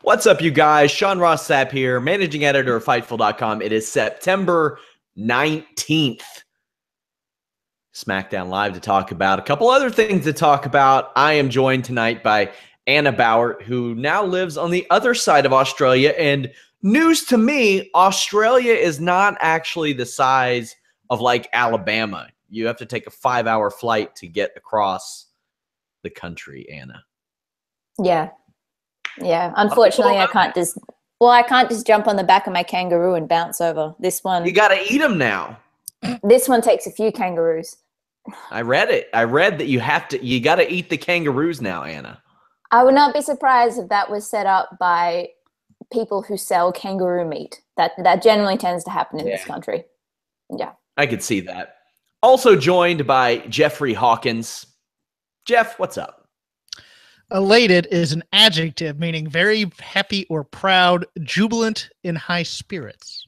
What's up, you guys? Sean Ross Sapp here, managing editor of Fightful.com. It is September 19th. Smackdown Live to talk about a couple other things to talk about. I am joined tonight by Anna Bauert, who now lives on the other side of Australia. And news to me, Australia is not actually the size of like Alabama. You have to take a 5-hour flight to get across the country, Anna. Yeah. Unfortunately, I can't just jump on the back of my kangaroo and bounce over. This one. You got to eat them now. This one takes a few kangaroos. I read it. I read that you got to eat the kangaroos now, Anna. I would not be surprised if that was set up by people who sell kangaroo meat. That generally tends to happen in this country. Yeah. I could see that. Also joined by Jeffrey Hawkins. Jeff, what's up? Elated is an adjective meaning very happy or proud, jubilant, in high spirits.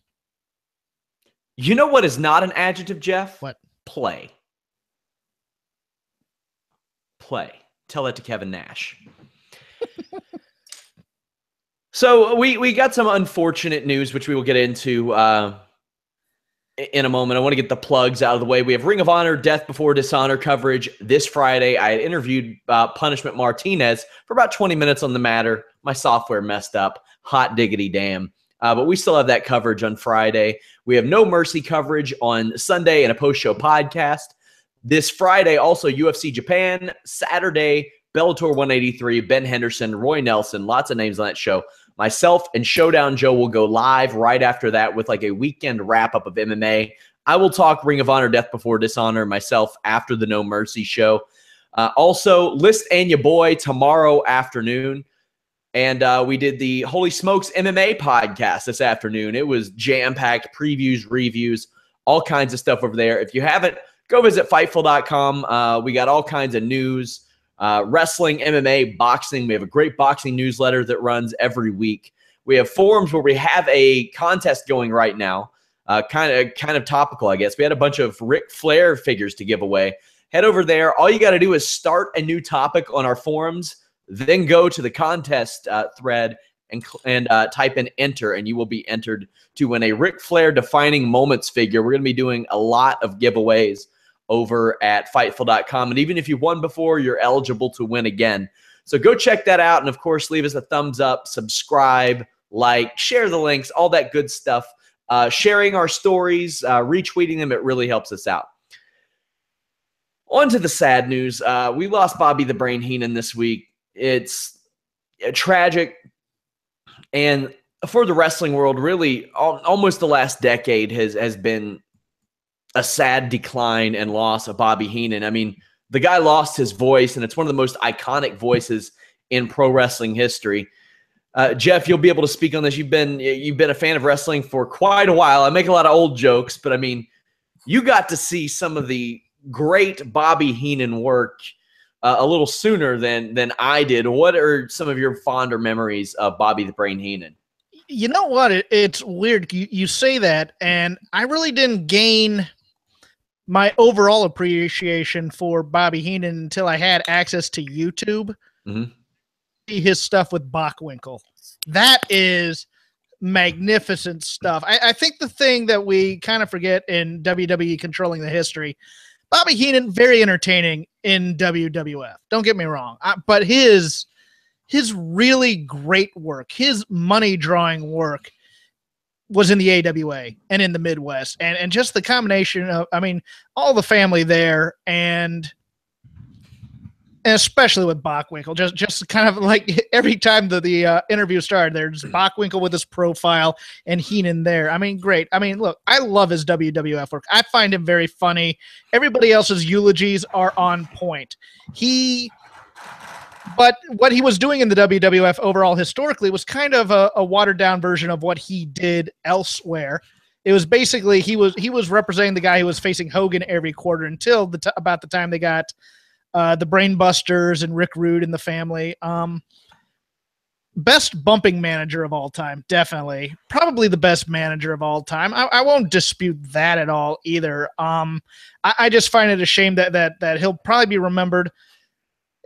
You know what is not an adjective, Jeff? What? Play. Tell that to Kevin Nash. So we got some unfortunate news, which we will get into in a moment. I want to get the plugs out of the way. We have Ring of Honor Death Before Dishonor coverage this Friday. I had interviewed Punishment Martinez for about 20 minutes on the matter. My software messed up. Hot diggity damn. But we still have that coverage on Friday. We have No Mercy coverage on Sunday and a post-show podcast. This Friday, also UFC Japan. Saturday, Bellator 183, Ben Henderson, Roy Nelson, lots of names on that show. Myself and Showdown Joe will go live right after that with like a weekend wrap-up of MMA. I will talk Ring of Honor Death Before Dishonor myself after the No Mercy show. Also, List and your boy tomorrow afternoon. And we did the Holy Smokes MMA podcast this afternoon. It was jam-packed, previews, reviews, all kinds of stuff over there. If you haven't, go visit Fightful.com. We got all kinds of news. Wrestling, MMA, boxing. We have a great boxing newsletter that runs every week. We have forums where we have a contest going right now, kind of topical, I guess. We had a bunch of Ric Flair figures to give away. Head over there. All you got to do is start a new topic on our forums, then go to the contest thread and type in enter, and you will be entered to win a Ric Flair defining moments figure. We're going to be doing a lot of giveaways over at Fightful.com. And even if you won before, you're eligible to win again. So go check that out. And, of course, leave us a thumbs up, subscribe, like, share the links, all that good stuff. Sharing our stories, retweeting them, it really helps us out. On to the sad news. We lost Bobby the Brain Heenan this week. It's tragic. And for the wrestling world, really, almost the last decade has been a sad decline and loss of Bobby Heenan. I mean, the guy lost his voice, and it's one of the most iconic voices in pro wrestling history. Jeff, you'll be able to speak on this. You've been a fan of wrestling for quite a while. I make a lot of old jokes, but I mean, you got to see some of the great Bobby Heenan work a little sooner than I did. What are some of your fonder memories of Bobby the Brain Heenan? You know what? It's weird. You say that, and I really didn't gain my overall appreciation for Bobby Heenan until I had access to YouTube. Mm-hmm. His stuff with Bockwinkel. That is magnificent stuff. I think the thing that we kind of forget in WWE controlling the history, Bobby Heenan, very entertaining in WWF. Don't get me wrong. But his really great work, his money-drawing work, was in the AWA and in the Midwest. And just the combination of, I mean, all the family there, and especially with Bockwinkel, just kind of like every time the interview started, there's Bockwinkel with his profile and Heenan there. I mean, great. I mean, look, I love his WWF work. I find him very funny. Everybody else's eulogies are on point. But what he was doing in the WWF overall historically was kind of a watered-down version of what he did elsewhere. It was basically he was representing the guy who was facing Hogan every quarter until about the time they got the Brainbusters and Rick Rude and the family. Best bumping manager of all time, definitely. Probably the best manager of all time. I won't dispute that at all either. I just find it a shame that he'll probably be remembered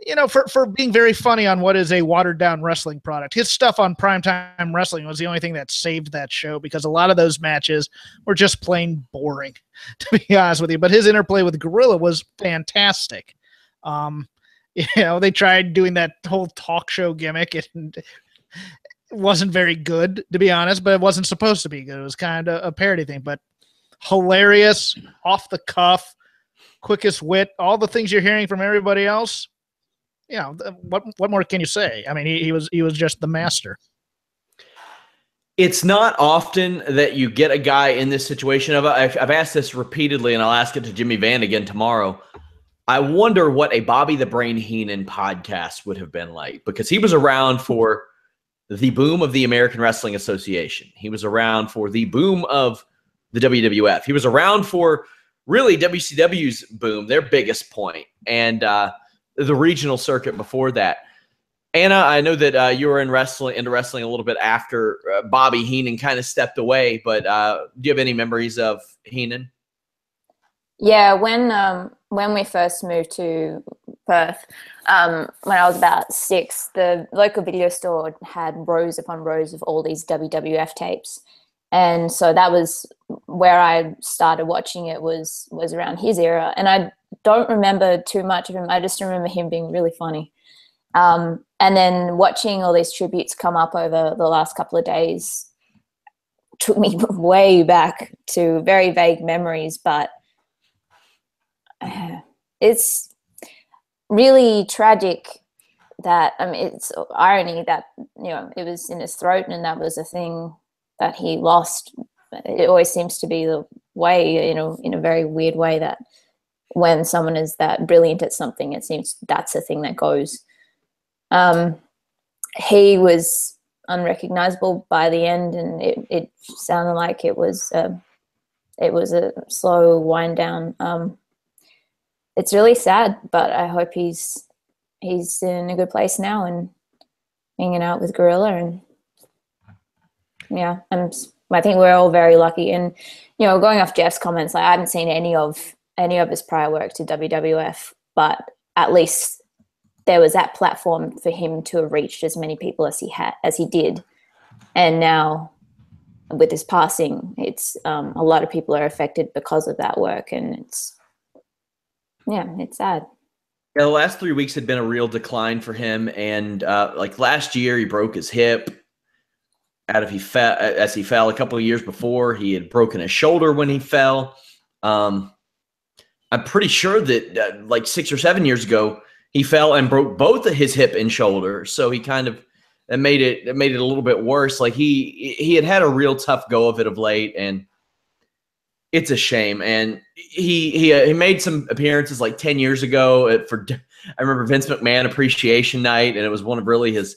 you know, for being very funny on what is a watered down wrestling product. His stuff on Primetime Wrestling was the only thing that saved that show, because a lot of those matches were just plain boring, to be honest with you. But his interplay with Gorilla was fantastic. You know, they tried doing that whole talk show gimmick, and it wasn't very good, to be honest, but it wasn't supposed to be good. It was kind of a parody thing, but hilarious, off the cuff, quickest wit, all the things you're hearing from everybody else. You know, what more can you say? I mean, he was just the master. It's not often that you get a guy in this situation. I've asked this repeatedly, and I'll ask it to Jimmy Van again tomorrow. I wonder what a Bobby the Brain Heenan podcast would have been like, because he was around for the boom of the American Wrestling Association. He was around for the boom of the WWF. He was around for really WCW's boom, their biggest point, and the regional circuit before that. Anna, I know that you were into wrestling a little bit after Bobby Heenan kind of stepped away, but do you have any memories of Heenan? Yeah, when we first moved to Perth, when I was about 6, the local video store had rows upon rows of all these WWF tapes. And so that was where I started watching it, was around his era. And I don't remember too much of him. I just remember him being really funny. And then watching all these tributes come up over the last couple of days took me way back to very vague memories, but it's really tragic that, I mean, it's irony that, you know, it was in his throat and that was a thing that he lost. It always seems to be the way, you know, in a very weird way, that when someone is that brilliant at something, it seems that's the thing that goes. He was unrecognizable by the end, and it sounded like it was a slow wind down. It's really sad, but I hope he's in a good place now and hanging out with Gorilla. And yeah, I think we're all very lucky. And, you know, going off Jeff's comments, like, I haven't seen any of his prior work to WWF, but at least there was that platform for him to have reached as many people as he did. And now with his passing, it's a lot of people are affected because of that work, and it's sad. Yeah, the last 3 weeks had been a real decline for him, and like last year, he broke his hip. As he fell a couple of years before, he had broken his shoulder when he fell. I'm pretty sure that like 6 or 7 years ago, he fell and broke both of his hip and shoulder. So he kind of made it a little bit worse. Like he had a real tough go of it of late, and it's a shame. And he made some appearances like 10 years ago I remember Vince McMahon Appreciation Night, and it was one of really his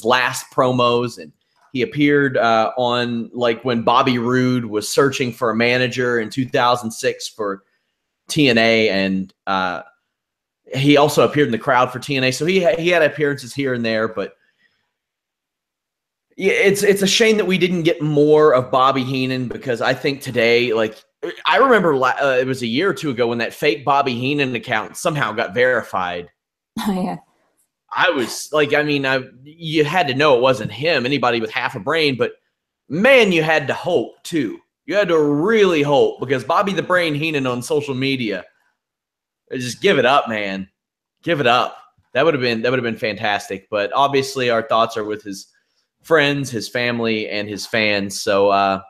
last promos. And he appeared on, like, when Bobby Roode was searching for a manager in 2006 for TNA, and he also appeared in the crowd for TNA. So he had appearances here and there, but yeah, it's a shame that we didn't get more of Bobby Heenan, because I think today, like, I remember it was a year or two ago when that fake Bobby Heenan account somehow got verified. Oh, yeah. I was like, I mean, you had to know it wasn't him, anybody with half a brain, but man, you had to hope too. You had to really hope, because Bobby the Brain Heenan on social media, just give it up, man. Give it up. That would have been fantastic. But obviously our thoughts are with his friends, his family, and his fans. So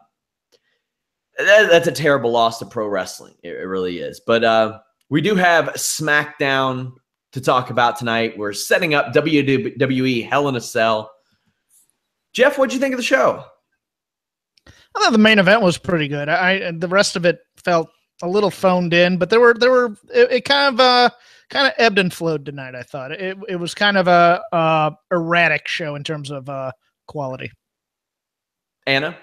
that's a terrible loss to pro wrestling. It really is. But we do have Smackdown to talk about tonight. We're setting up WWE Hell in a Cell. Jeff, what'd you think of the show? I thought the main event was pretty good. The rest of it felt a little phoned in, but it kind of ebbed and flowed tonight. I thought it was kind of a erratic show in terms of quality. Anna?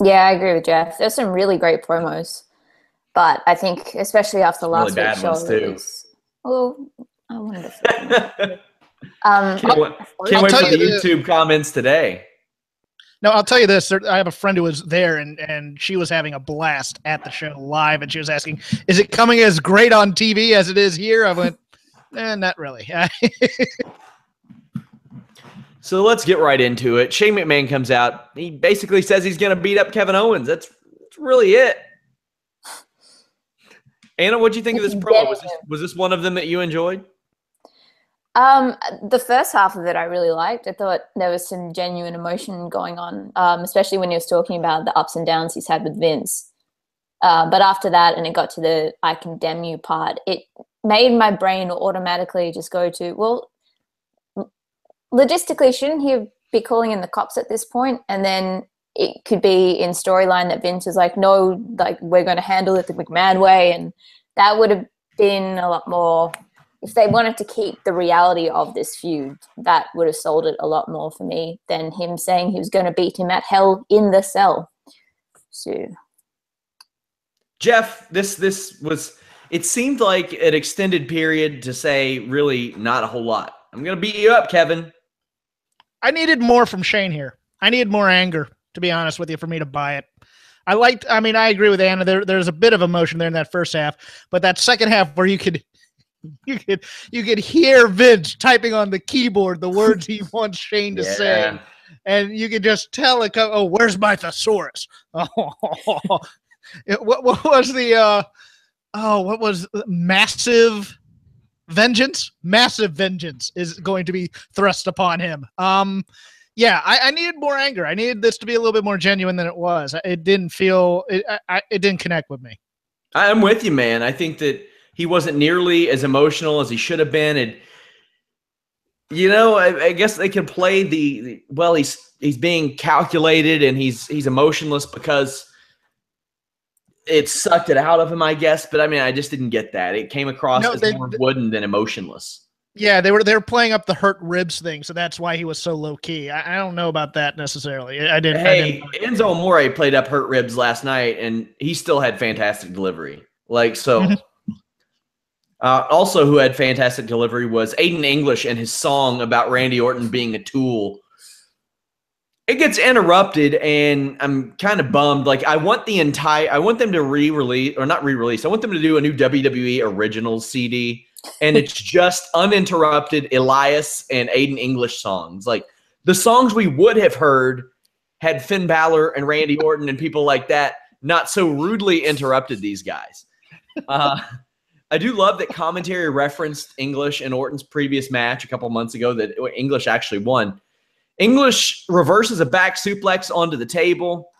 Yeah, I agree with Jeff. There's some really great promos, but I think especially after the last week's show, I wanted to. Can't wait for the YouTube comments today. No, I'll tell you this. I have a friend who was there, and she was having a blast at the show live, and she was asking, is it coming as great on TV as it is here? I went, Not really. So let's get right into it. Shane McMahon comes out. He basically says he's going to beat up Kevin Owens. That's really it. Anna, what do you think of this promo? Was this one of them that you enjoyed? The first half of it I really liked. I thought there was some genuine emotion going on, especially when he was talking about the ups and downs he's had with Vince. But after that, and it got to the I condemn you part, it made my brain automatically just go to, well, logistically, shouldn't he be calling in the cops at this point? And then it could be in storyline that Vince is like, no, like we're going to handle it the McMahon way. And that would have been a lot more, if they wanted to keep the reality of this feud, that would have sold it a lot more for me than him saying he was going to beat him at Hell in the Cell. So, Jeff, this was, it seemed like an extended period to say really not a whole lot. I'm going to beat you up, Kevin. I needed more from Shane here. I needed more anger, to be honest with you, for me to buy it. I agree with Anna. There's a bit of emotion there in that first half, but that second half where you could hear Vince typing on the keyboard the words he wants Shane to say, and you could just tell it. Oh, where's my thesaurus? Oh, what was the? What was massive vengeance? Massive vengeance is going to be thrust upon him. I needed more anger. I needed this to be a little bit more genuine than it was. It didn't feel. It didn't connect with me. I'm with you, man. I think that he wasn't nearly as emotional as he should have been, and I guess they can play he's being calculated and he's emotionless because it sucked it out of him, I guess. But I just didn't get that. It came across as more wooden than emotionless. Yeah, they were playing up the hurt ribs thing, so that's why he was so low key. I don't know about that necessarily. Enzo Amore played up hurt ribs last night, and he still had fantastic delivery. Also, who had fantastic delivery was Aiden English and his song about Randy Orton being a tool. It gets interrupted, and I'm kind of bummed. I want them to re-release, or not re-release. I want them to do a new WWE Originals CD, and it's just uninterrupted Elias and Aiden English songs. The songs we would have heard had Finn Balor and Randy Orton and people like that not so rudely interrupted these guys. I do love that commentary referenced English in Orton's previous match a couple months ago that English actually won. English reverses a back suplex onto the table.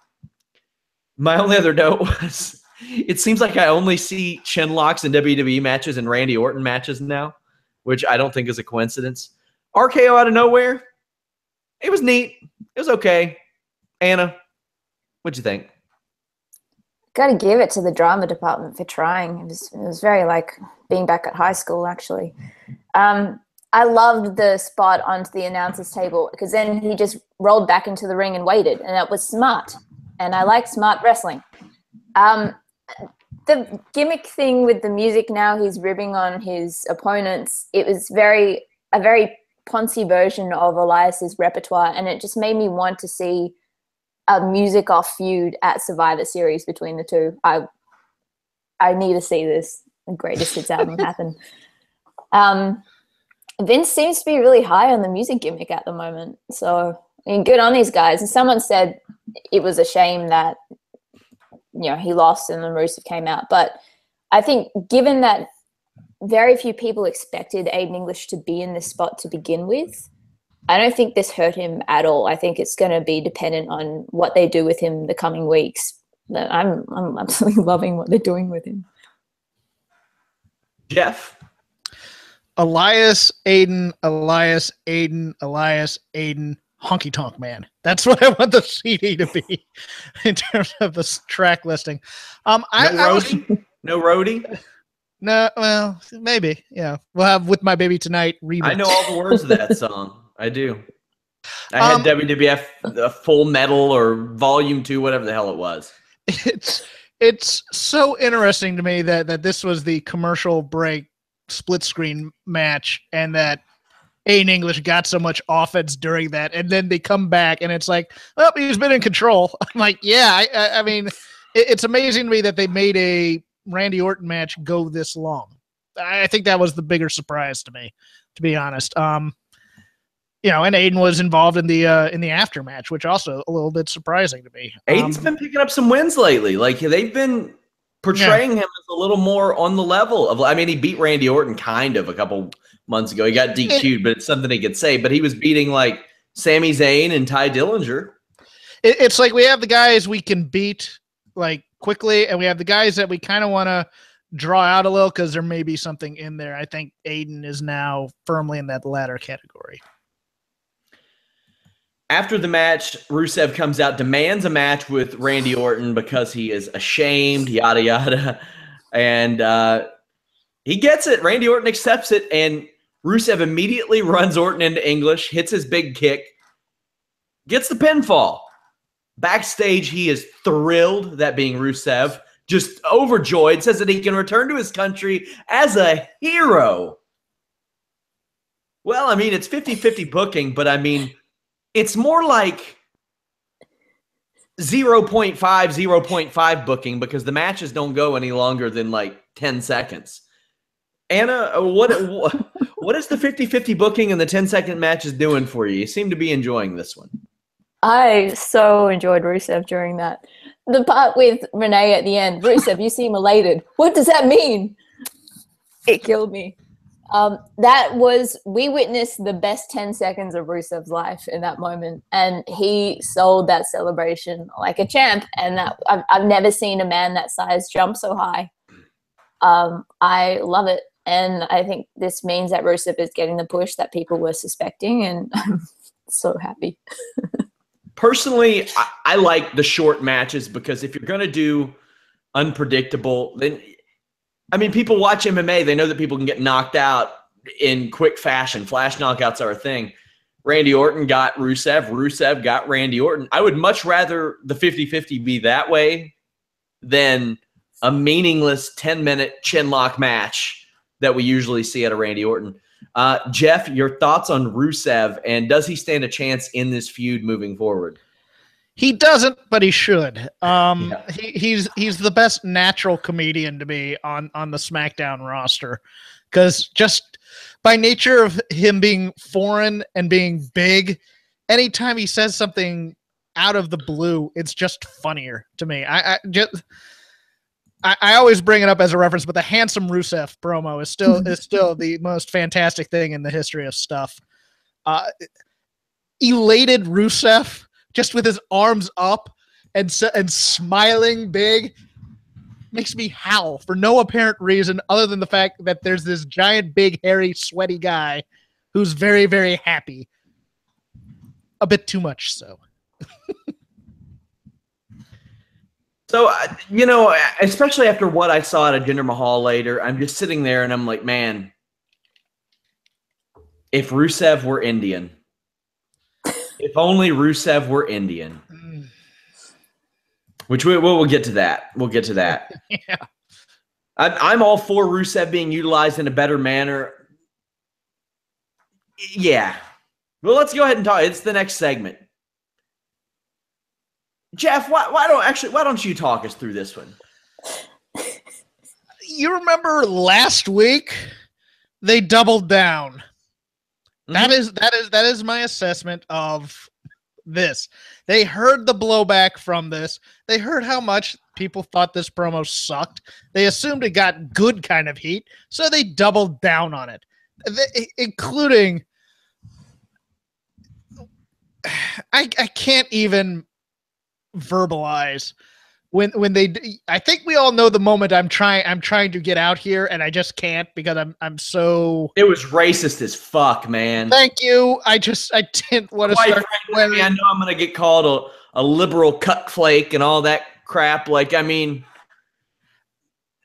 My only other note was it seems like I only see chin locks in WWE matches and Randy Orton matches now, which I don't think is a coincidence. RKO out of nowhere. It was neat. It was okay. Anna, what'd you think? Got to give it to the drama department for trying. It was very like being back at high school, actually. I loved the spot onto the announcer's table because then he just rolled back into the ring and waited, and that was smart. And I like smart wrestling. The gimmick thing with the music now, he's ribbing on his opponents. It was a very poncy version of Elias's repertoire, and it just made me want to see a music-off feud at Survivor Series between the two. I need to see this. The greatest hits album happen. Vince seems to be really high on the music gimmick at the moment. So, good on these guys. And someone said it was a shame that, he lost and then Rusev came out. But I think given that very few people expected Aiden English to be in this spot to begin with, I don't think this hurt him at all. I think it's going to be dependent on what they do with him the coming weeks. But I'm absolutely loving what they're doing with him. Jeff? Elias, Aiden, honky tonk man. That's what I want the CD to be in terms of the track listing. No roadie? No, well, maybe. Yeah. We'll have With My Baby Tonight remix. I know all the words of that song. I do. I had WWF Full Metal or Volume 2, whatever the hell it was. It's so interesting to me that this was the commercial break split screen match and that Aiden English got so much offense during that, and then they come back and it's like, well, he's been in control. I'm like, yeah, I mean, it's amazing to me that they made a Randy Orton match go this long. I think that was the bigger surprise to me, to be honest. And Aiden was involved in the aftermatch, which also a little bit surprising to me. Aiden's been picking up some wins lately. Like they've been portraying him as a little more on the level of. I mean, he beat Randy Orton kind of a couple months ago. He got DQ'd, but it's something he could say. But he was beating like Sami Zayn and Ty Dillinger. It's like we have the guys we can beat like quickly, and we have the guys that we kind of want to draw out a little because there may be something in there. I think Aiden is now firmly in that latter category. After the match, Rusev comes out, demands a match with Randy Orton because he is ashamed, yada, yada. And he gets it. Randy Orton accepts it, and Rusev immediately runs Orton into English, hits his big kick, gets the pinfall. Backstage, he is thrilled, that being Rusev, just overjoyed, says that he can return to his country as a hero. Well, I mean, it's 50-50 booking, but I mean, it's more like 0.5 booking because the matches don't go any longer than like 10 seconds. Anna, what is the 50-50 booking and the 10-second matches doing for you? You seem to be enjoying this one. I so enjoyed Rusev during that. The part with Renee at the end, Rusev, you seem elated. What does that mean? It killed me. We witnessed the best 10 seconds of Rusev's life in that moment, and he sold that celebration like a champ. And I've never seen a man that size jump so high. I love it, and I think this means that Rusev is getting the push that people were suspecting, and I'm so happy. Personally, I like the short matches because if you're going to do unpredictable, then I mean, people watch MMA. They know that people can get knocked out in quick fashion. Flash knockouts are a thing. Randy Orton got Rusev. Rusev got Randy Orton. I would much rather the 50-50 be that way than a meaningless 10-minute chinlock match that we usually see at a Randy Orton. Jeff, your thoughts on Rusev, and does he stand a chance in this feud moving forward? He doesn't, but he should. He's the best natural comedian to be on the SmackDown roster, because just by nature of him being foreign and being big, anytime he says something out of the blue, it's just funnier to me. I always bring it up as a reference, but the handsome Rusev promo is still the most fantastic thing in the history of stuff. Elated Rusev, just with his arms up and smiling big, makes me howl for no apparent reason other than the fact that there's this giant, big, hairy, sweaty guy who's very, very happy. A bit too much so. So, especially after what I saw at a Jinder Mahal later, I'm just sitting there and I'm like, man, if Rusev were Indian, if only Rusev were Indian, which we'll get to that. We'll get to that. Yeah. I'm all for Rusev being utilized in a better manner. Yeah. Well, let's go ahead and talk. It's the next segment. Jeff, why don't you talk us through this one? You remember last week they doubled down. Mm-hmm. That is my assessment of this. They heard the blowback from this. They heard how much people thought this promo sucked. They assumed it got good kind of heat, so they doubled down on it, including I can't even verbalize when they. I think we all know the moment I'm trying to get out here, and I just can't because I'm so. It was racist as fuck, man. Thank you. I didn't want to start. I know I'm gonna get called a liberal cuckflake and all that crap. Like, I mean,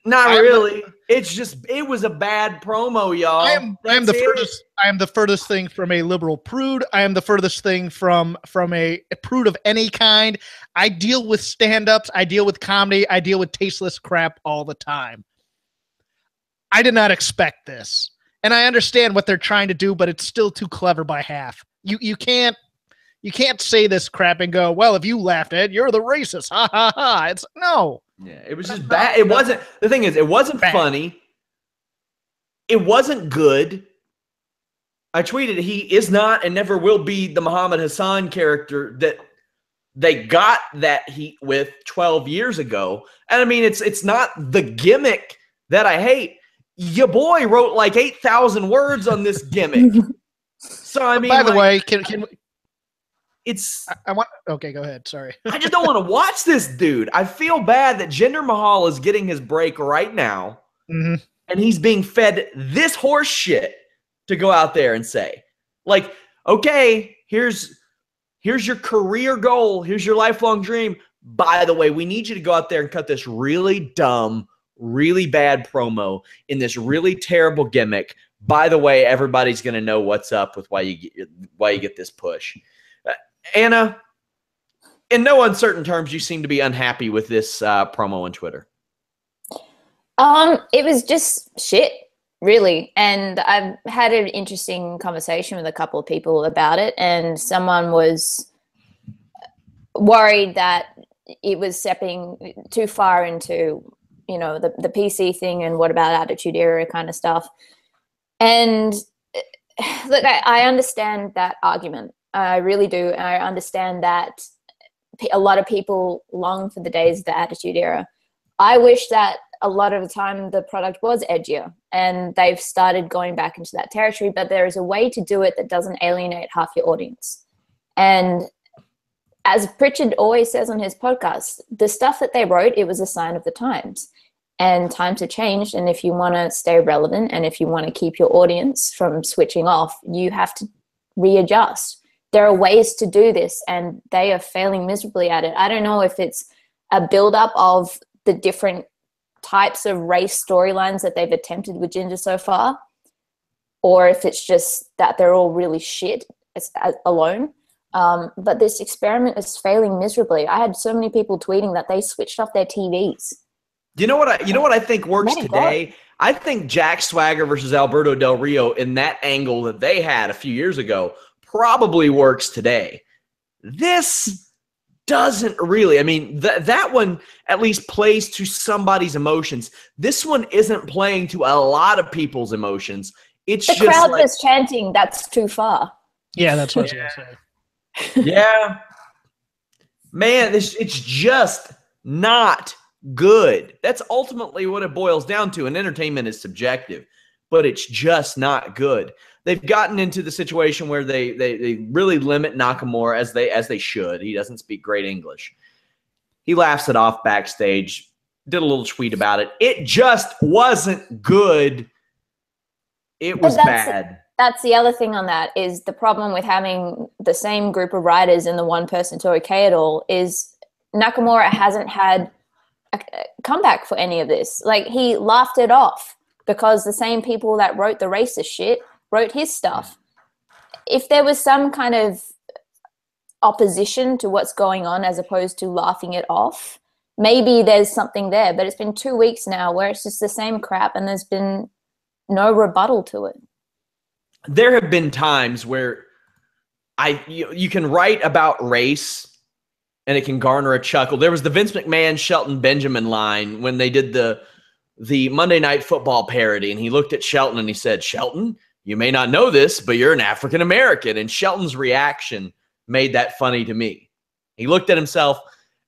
not really. It's just it was a bad promo, y'all. I am the furthest thing from a liberal prude. I am the furthest thing from a prude of any kind. I deal with stand-ups. I deal with comedy. I deal with tasteless crap all the time. I did not expect this. And I understand what they're trying to do, but it's still too clever by half. You can't say this crap and go, well, if you laughed at it, you're the racist. Ha ha ha. It's no. Yeah, it was just bad. It wasn't. The thing is, it wasn't funny. it wasn't good. I tweeted, he is not and never will be the Muhammad Hassan character that they got that heat with 12 years ago. And I mean, it's not the gimmick that I hate. Your boy wrote like 8,000 words on this gimmick. So I mean, by the way, can it's I want okay, go ahead. Sorry. I just don't want to watch this dude. I feel bad that Jinder Mahal is getting his break right now, and he's being fed this horse shit to go out there and say, like, okay, here's your career goal. Here's your lifelong dream. By the way, we need you to go out there and cut this really dumb, really bad promo in this really terrible gimmick. By the way, everybody's going to know what's up with why you get this push. Anna, in no uncertain terms, you seem to be unhappy with this promo on Twitter. It was just shit, really. And I've had an interesting conversation with a couple of people about it, and someone was worried that it was stepping too far into, you know, the PC thing and what about Attitude Era kind of stuff. And look, I understand that argument. I really do. I understand that a lot of people long for the days of the Attitude Era. I wish that a lot of the time the product was edgier and they've started going back into that territory, but there is a way to do it that doesn't alienate half your audience. And as Pritchard always says on his podcast, the stuff that they wrote, it was a sign of the times. And times have changed, and if you want to stay relevant and if you want to keep your audience from switching off, you have to readjust. There are ways to do this, and they are failing miserably at it. I don't know if it's a build-up of the different types of race storylines that they've attempted with Jinder so far, or if it's just that they're all really shit alone. But this experiment is failing miserably. I had so many people tweeting that they switched off their TVs. You know what I think works today? I think Jack Swagger versus Alberto Del Rio in that angle that they had a few years ago probably works today. This doesn't really. I mean, that one at least plays to somebody's emotions. This one isn't playing to a lot of people's emotions. It's the just crowd like, was chanting, "That's too far." Yeah, that's what I was going to say. Yeah. Man, it's just not good. That's ultimately what it boils down to. And entertainment is subjective, but it's just not good. They've gotten into the situation where they really limit Nakamura as they should. He doesn't speak great English. He laughs it off backstage, did a little tweet about it. It just wasn't good. It was bad. That's the other thing on that is the problem with having the same group of writers and the one person to okay it all is Nakamura hasn't had a comeback for any of this. Like, he laughed it off because the same people that wrote the racist shit wrote his stuff. If there was some kind of opposition to what's going on as opposed to laughing it off, maybe there's something there. But it's been 2 weeks now where it's just the same crap and there's been no rebuttal to it. There have been times where you can write about race and it can garner a chuckle. There was the Vince McMahon, Shelton Benjamin line when they did the Monday Night Football parody, and he looked at Shelton and he said, "Shelton, you may not know this, but you're an African American." And Shelton's reaction made that funny to me. He looked at himself,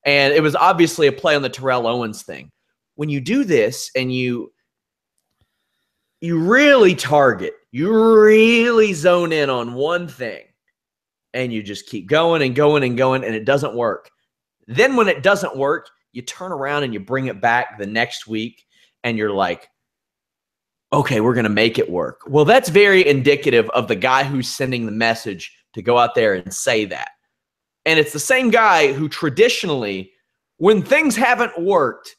and it was obviously a play on the Terrell Owens thing. When you do this and you really target, you really zone in on one thing, and you just keep going and going and going, and it doesn't work. Then when it doesn't work, you turn around and you bring it back the next week, and you're like, okay, we're going to make it work. Well, that's very indicative of the guy who's sending the message to go out there and say that. And it's the same guy who traditionally, when things haven't worked,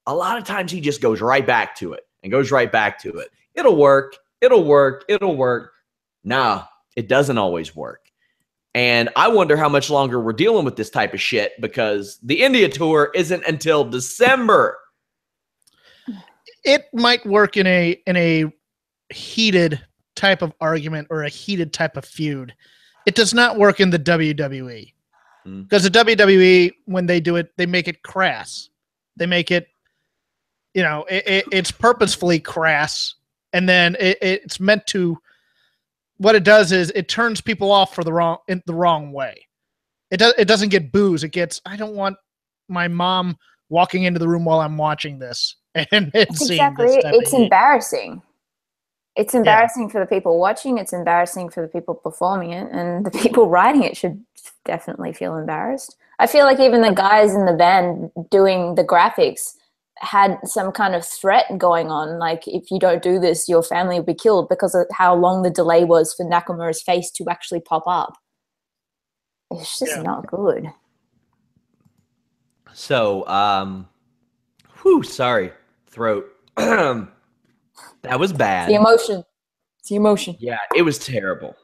a lot of times he just goes right back to it and goes right back to it. It'll work. It'll work. It'll work. Nah, it doesn't always work. And I wonder how much longer we're dealing with this type of shit because the India tour isn't until December. It might work in a heated type of argument or a heated type of feud. It does not work in the WWE. Because the WWE, when they do it, they make it crass. They make it, it's purposefully crass and then it's meant to. What it does is it turns people off for the wrong way. It doesn't get boos. It gets, I don't want my mom walking into the room while I'm watching this. And it's embarrassing. It's embarrassing for the people watching. It's embarrassing for the people performing it, and the people writing it should definitely feel embarrassed. I feel like even the guys in the band doing the graphics had some kind of threat going on. Like, if you don't do this, your family will be killed, because of how long the delay was for Nakamura's face to actually pop up. It's just not good. So, sorry, throat. That was bad. It's the emotion. Yeah, it was terrible.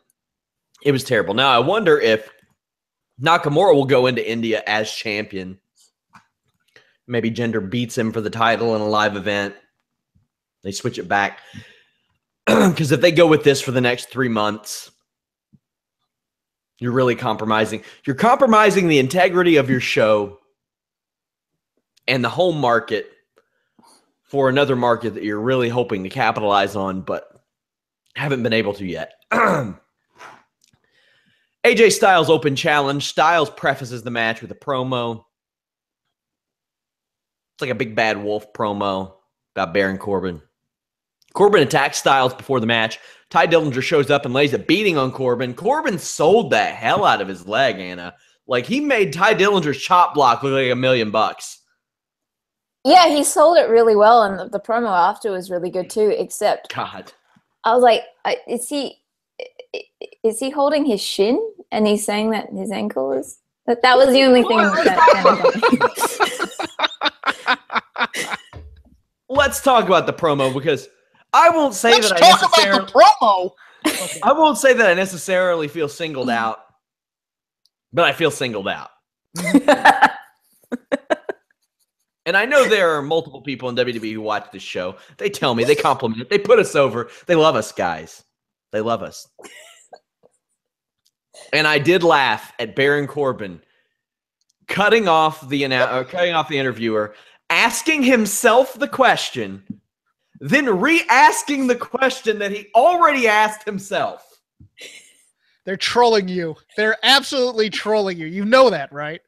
It was terrible. Now, I wonder if Nakamura will go into India as champion. Maybe Jinder beats him for the title in a live event. They switch it back. Because if they go with this for the next 3 months, you're really compromising. You're compromising the integrity of your show and the home market for another market that you're really hoping to capitalize on, but haven't been able to yet. AJ Styles open challenge. Styles prefaces the match with a promo. It's like a big bad wolf promo about Baron Corbin. Corbin attacks Styles before the match. Ty Dillinger shows up and lays a beating on Corbin. Corbin sold the hell out of his leg, Anna. Like, he made Ty Dillinger's chop block look like $1 million. Yeah, he sold it really well, and the promo after was really good too, except God. I was like, is he holding his shin? And he's saying that his ankle is... That was the only thing that kind of got me. Let's talk about the promo, because I won't say Let's that talk about the promo. Okay. I won't say that I necessarily feel singled out, but I feel singled out. And I know there are multiple people in WWE who watch this show. They tell me, they compliment it, they put us over. They love us, guys. They love us. And I did laugh at Baron Corbin cutting off the interviewer, asking himself the question, then re-asking the question that he already asked himself. They're trolling you. They're absolutely trolling you. You know that, right?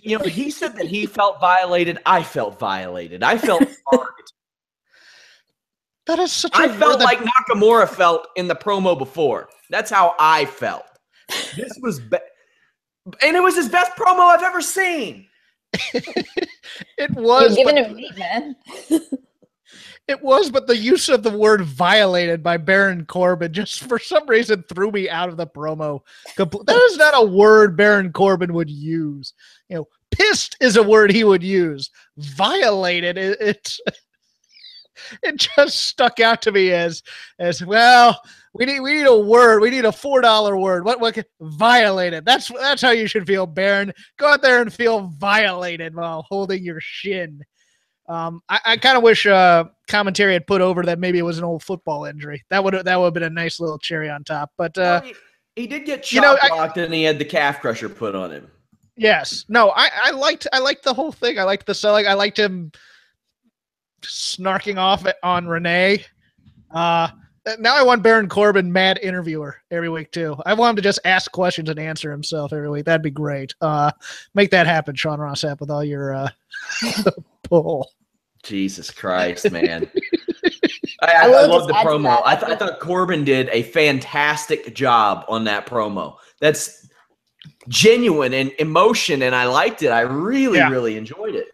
He said that he felt violated. I felt violated. I felt farted. That is such I felt like Nakamura felt in the promo before. That's how I felt. This was and it was his best promo I've ever seen. It was. You're giving him meat, man. It was, but the use of the word violated by Baron Corbin just for some reason threw me out of the promo. That is not a word Baron Corbin would use. Pissed is a word he would use. Violated, it just stuck out to me as well. We need a word. We need a $4 word. What violated? That's how you should feel, Baron. Go out there and feel violated while holding your shin. I kind of wish commentary had put over that maybe it was an old football injury. That would have been a nice little cherry on top. But he did get chop blocked, and he had the calf crusher put on him. Yes. No, I liked the whole thing. I liked the selling. I liked him snarking off on Renee. Now I want Baron Corbin mad interviewer every week too. I want him to just ask questions and answer himself every week. That'd be great. Make that happen, Sean Ross Sapp, with all your pull. Jesus Christ, man. I love the promo. I thought Corbin did a fantastic job on that promo. That's genuine and emotion, and I liked it. I really enjoyed it.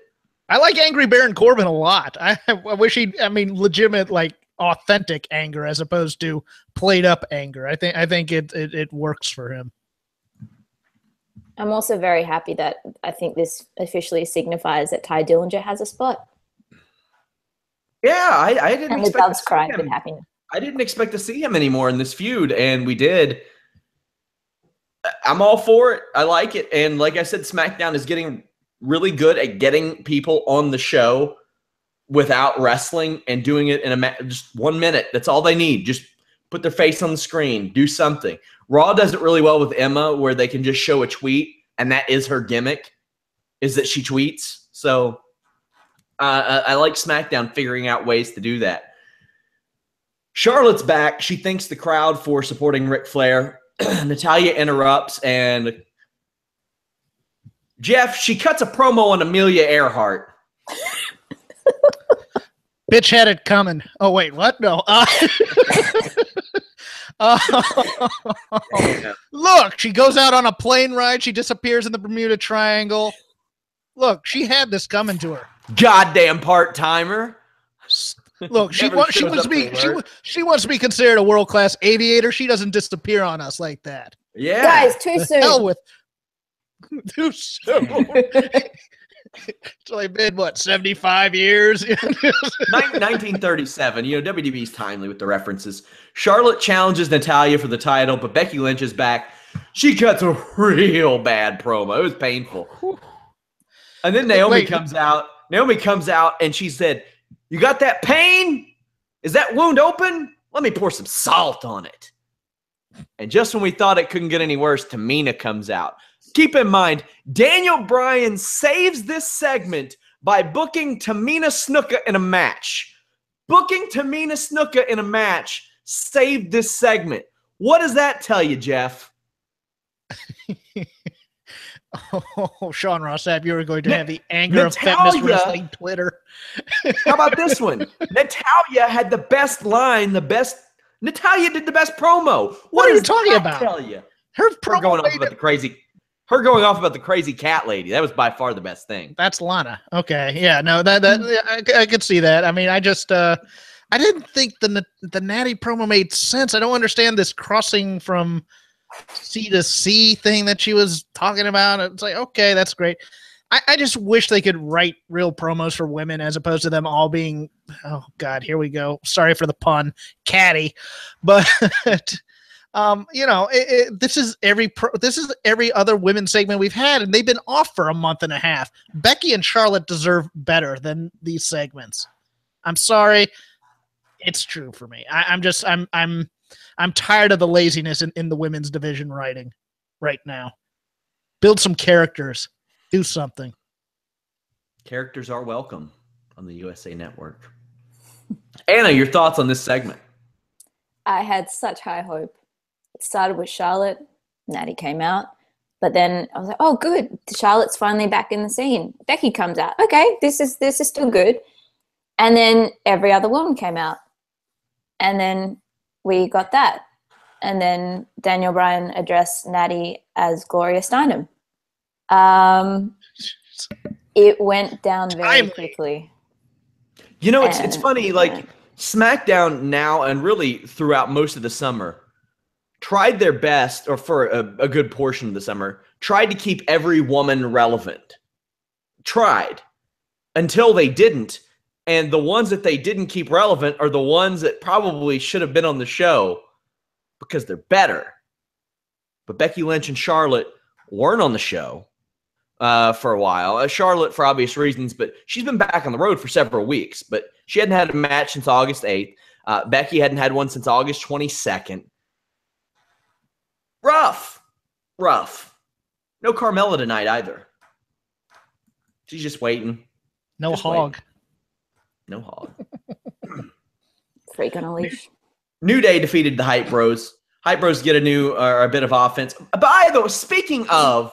I like angry Baron Corbin a lot. I wish legitimate, like, authentic anger as opposed to played up anger. I think it works for him. I'm also very happy that I think this officially signifies that Ty Dillinger has a spot. Yeah, I didn't and the doves cried with happiness. I didn't expect to see him anymore in this feud, and we did. I'm all for it. I like it. And like I said, SmackDown is getting really good at getting people on the show without wrestling and doing it in just 1 minute. That's all they need. Just put their face on the screen. Do something. Raw does it really well with Emma, where they can just show a tweet, and that is her gimmick, is that she tweets. So I like SmackDown figuring out ways to do that. Charlotte's back. She thanks the crowd for supporting Ric Flair. Natalya interrupts, and Jeff, she cuts a promo on Amelia Earhart. Bitch had it coming. Oh, wait, what? No. Look, she goes out on a plane ride. She disappears in the Bermuda Triangle. Look, she had this coming to her. Goddamn part-timer. Look, she wants to be considered a world-class aviator. She doesn't disappear on us like that. Yeah. Guys, too soon. Hell with too soon. It's only been, what, 75 years? 1937. You know, WWE's timely with the references. Charlotte challenges Natalya for the title, but Becky Lynch is back. She cuts a real bad promo. It was painful. And then Naomi comes out. Naomi comes out, and she said, "You got that pain? Is that wound open? Let me pour some salt on it." And just when we thought it couldn't get any worse, Tamina comes out. Keep in mind, Daniel Bryan saves this segment by booking Tamina Snuka in a match. Booking Tamina Snuka in a match saved this segment. What does that tell you, Jeff? Oh, Sean Ross Sapp, you were going to have the anger of feminist wrestling Twitter. How about this one? Natalya had the best line, Natalya did the best promo. What are you talking about? Tell you? Her going off about the crazy cat lady. That was by far the best thing. That's Lana. Okay, yeah, no, I could see that. I mean, I just I didn't think the Natty promo made sense. I don't understand this crossing from C to C thing that she was talking about. It's like, okay, that's great. I just wish they could write real promos for women as opposed to them all being, oh God, here we go. Sorry for the pun, catty. But you know, this is every other women's segment we've had, and they've been off for a month and a half. Becky and Charlotte deserve better than these segments. I'm sorry, it's true for me. I'm tired of the laziness in the women's division writing right now. Build some characters. Do something. Characters are welcome on the USA Network. Anna, your thoughts on this segment? I had such high hope. It started with Charlotte. Natty came out. But then I was like, oh, good. Charlotte's finally back in the scene. Becky comes out. Okay, this is still good. And then every other woman came out. And then we got that. And then Daniel Bryan addressed Natty as Gloria Steinem. It went down very quickly. You know, it's funny, like SmackDown now and really throughout most of the summer tried their best, or for a good portion of the summer, tried to keep every woman relevant. Tried. Until they didn't. And the ones that they didn't keep relevant are the ones that probably should have been on the show because they're better. But Becky Lynch and Charlotte weren't on the show for a while. Charlotte for obvious reasons, but she's been back on the road for several weeks. But she hadn't had a match since August 8th. Becky hadn't had one since August 22nd. Rough. No Carmella tonight either. She's just waiting. No hog. No hog. Freak on a leash. New Day defeated the Hype Bros. Hype Bros get a bit of offense. By the way, speaking of,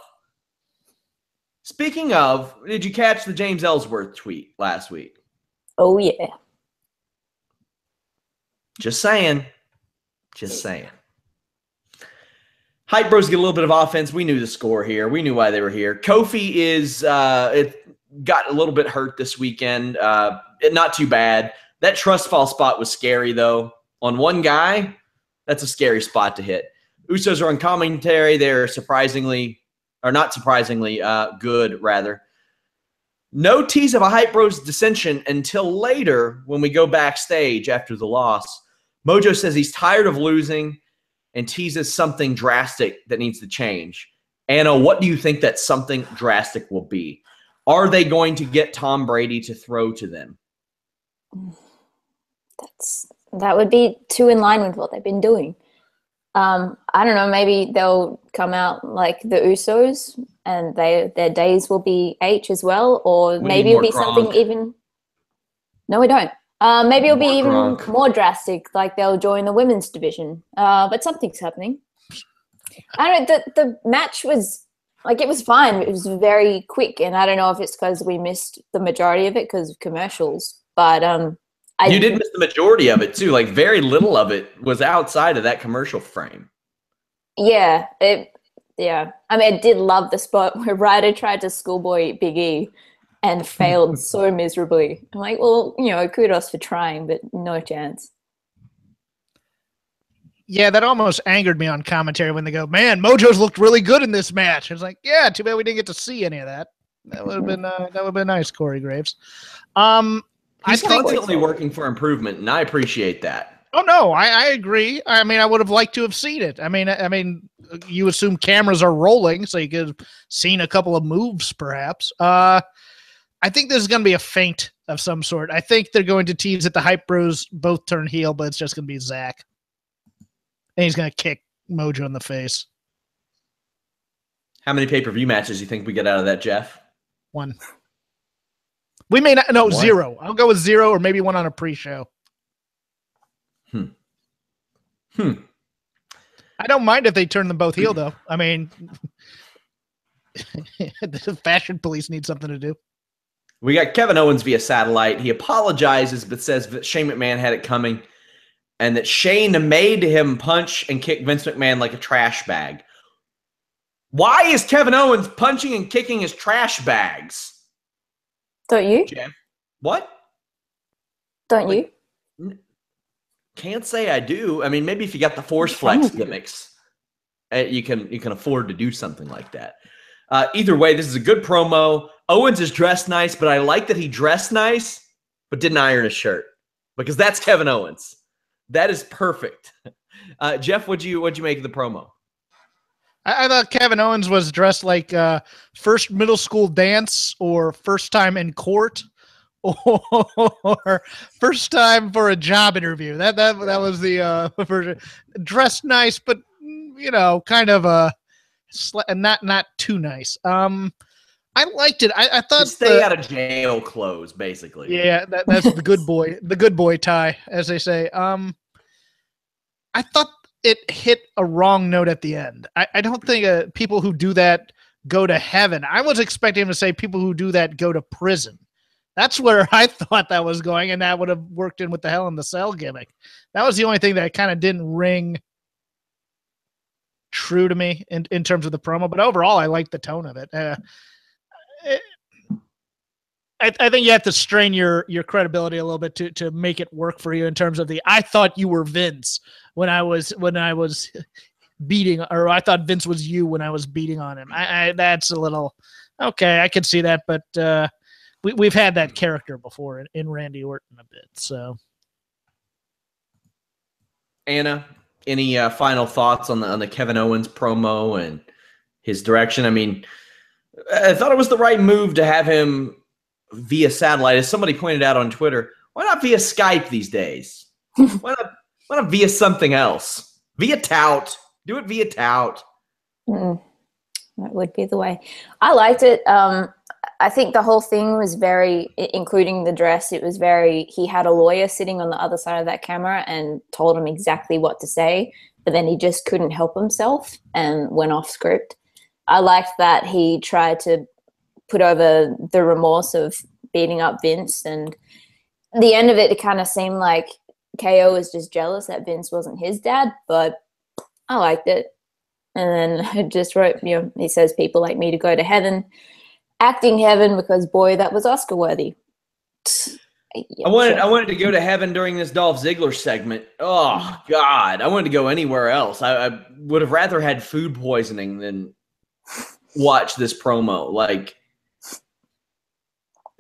did you catch the James Ellsworth tweet last week? Oh yeah. Just saying. Hype Bros get a little bit of offense. We knew the score here. We knew why they were here. Kofi got a little bit hurt this weekend. Not too bad. That trust fall spot was scary, though. On one guy, that's a scary spot to hit. Usos are on commentary. They're not surprisingly, good, rather. No tease of a Hype Bros dissension until later when we go backstage after the loss. Mojo says he's tired of losing and teases something drastic that needs to change. Anna, what do you think that something drastic will be? Are they going to get Tom Brady to throw to them? That would be too in line with what they've been doing. I don't know, maybe they'll come out like the Usos and their days will be H as well, or maybe it'll be something even. No, we don't. Maybe it'll be More even drunk. more drastic, like they'll join the women's division. But something's happening. I don't know, the match was, like, it was fine. It was very quick, and I don't know if it's because we missed the majority of it because of commercials, but you did miss the majority of it, too. Like, very little of it was outside of that commercial frame. Yeah, yeah. I mean, I did love the spot where Ryder tried to schoolboy Big E and failed so miserably. I'm like, well, you know, kudos for trying, but no chance. Yeah, that almost angered me on commentary when they go, man, Mojo's looked really good in this match. It's like, yeah, too bad we didn't get to see any of that. That would have been nice, Corey Graves. He's constantly working for improvement, and I appreciate that. Oh no, I agree. I mean, I would have liked to have seen it. I mean, you assume cameras are rolling, so you could have seen a couple of moves, perhaps. I think this is going to be a feint of some sort. I think they're going to tease that the Hype Bros both turn heel, but it's just going to be Zach. And he's going to kick Mojo in the face. How many pay-per-view matches do you think we get out of that, Jeff? 1. We may not. No, 0. I'll go with 0 or maybe 1 on a pre-show. I don't mind if they turn them both heel, though. I mean, the fashion police need something to do. We got Kevin Owens via satellite. He apologizes, but says that Shane McMahon had it coming and that Shane made him punch and kick Vince McMahon like a trash bag. Why is Kevin Owens punching and kicking his trash bags? Don't you? Jeff? What? Don't you? Can't say I do. I mean, maybe if you got the Force Flex gimmicks, you can afford to do something like that. Either way, this is a good promo. Owens is dressed nice, but I like that he dressed nice, but didn't iron his shirt because that's Kevin Owens. That is perfect. Jeff, what'd you make of the promo? I thought Kevin Owens was dressed like first middle school dance or first time in court or first time for a job interview. That was the version. Dressed nice, but you know, kind of not too nice. I liked it. I thought stay out of jail clothes, basically. Yeah, that's the good boy tie, as they say. I thought it hit a wrong note at the end. I don't think people who do that go to heaven. I was expecting him to say people who do that go to prison. That's where I thought that was going, and that would have worked in with the Hell in the Cell gimmick. That was the only thing that kind of didn't ring true to me in terms of the promo. But overall, I liked the tone of it. I think you have to strain your credibility a little bit to make it work for you in terms of I thought you were Vince when I was beating, or I thought Vince was you when I was beating on him. That's a little okay. I can see that, but we've had that character before in Randy Orton a bit. So, Anna, any final thoughts on the Kevin Owens promo and his direction? I mean, I thought it was the right move to have him via satellite. As somebody pointed out on Twitter, why not via Skype these days? Why not via something else? Via Tout. Do it via Tout. That would be the way. I liked it. I think the whole thing was very, including the dress, it was very, he had a lawyer sitting on the other side of that camera and told him exactly what to say, but then he just couldn't help himself and went off script. I liked that he tried to put over the remorse of beating up Vince, and at the end of it, it kind of seemed like KO was just jealous that Vince wasn't his dad, but I liked it. And then I just wrote, he says people like me to go to heaven, acting heaven, because boy, that was Oscar worthy. I wanted to go to heaven during this Dolph Ziggler segment. Oh God, I wanted to go anywhere else. I would have rather had food poisoning than watch this promo. Like,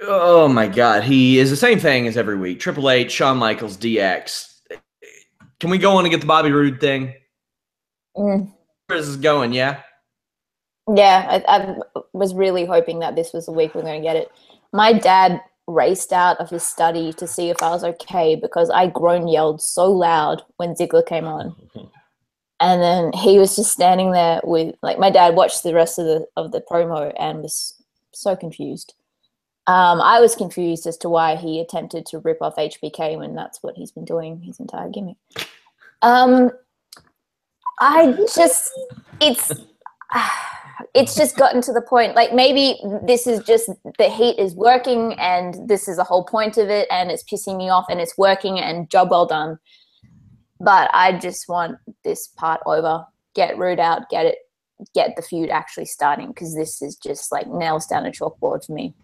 oh my God, he is the same thing as every week. Triple H, Shawn Michaels, DX. Can we go on and get the Bobby Roode thing? Where is this going? Yeah. Yeah, I was really hoping that this was the week we're going to get it. My dad raced out of his study to see if I was okay because I yelled so loud when Ziggler came on. And then he was just standing there with, like, my dad watched the rest of the promo and was so confused. I was confused as to why he attempted to rip off HBK when that's what he's been doing his entire gimmick. It's just gotten to the point, like maybe this is just the heat is working and this is the whole point of it and it's pissing me off and it's working and job well done. But I just want this part over. Get Rude out, get the feud actually starting, because this is just like nails down a chalkboard for me.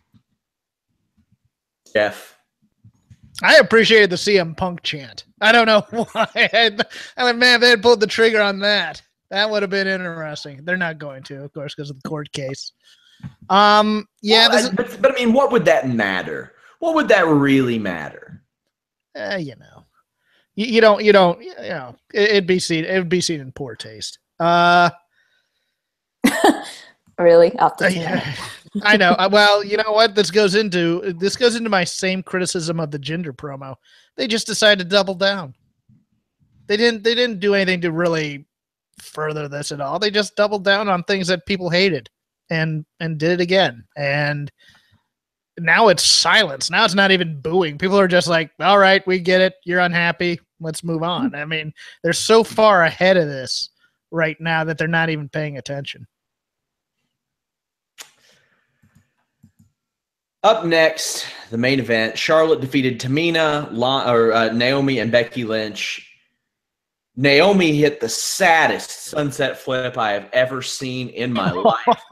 Jeff. I appreciated the CM Punk chant. I don't know why. I mean, man, if they had pulled the trigger on that, that would have been interesting. They're not going to, of course, because of the court case. Yeah, well, but I mean, what would that matter? What would that really matter? You know, you don't, it'd be seen in poor taste. Really? After yeah, I know. Well, you know what? This goes into my same criticism of the Jinder promo. They just decided to double down. They didn't do anything to really further this at all. They just doubled down on things that people hated and did it again. And now it's silence. Now it's not even booing. People are just like, all right, we get it. You're unhappy. Let's move on. I mean, they're so far ahead of this right now that they're not even paying attention. Up next, the main event. Charlotte defeated Tamina, Naomi, and Becky Lynch. Naomi hit the saddest sunset flip I have ever seen in my life.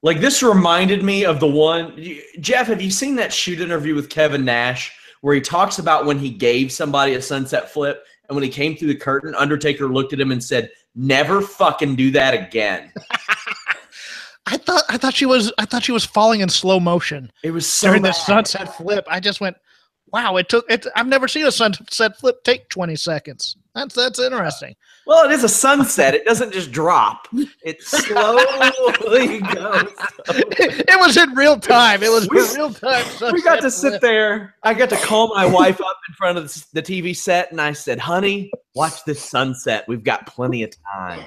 Like, this reminded me of the one. Jeff, have you seen that shoot interview with Kevin Nash where he talks about when he gave somebody a sunset flip and when he came through the curtain, Undertaker looked at him and said, "Never fucking do that again." I thought she was falling in slow motion. It was so during bad. the sunset flip. I just went, wow, I've never seen a sunset flip take 20 seconds. That's interesting. Well, it is a sunset. It doesn't just drop. It slowly goes. It was in real time. It was real time. We got to sit there. I got to call my wife up in front of the TV set, and I said, "Honey, watch this sunset. We've got plenty of time."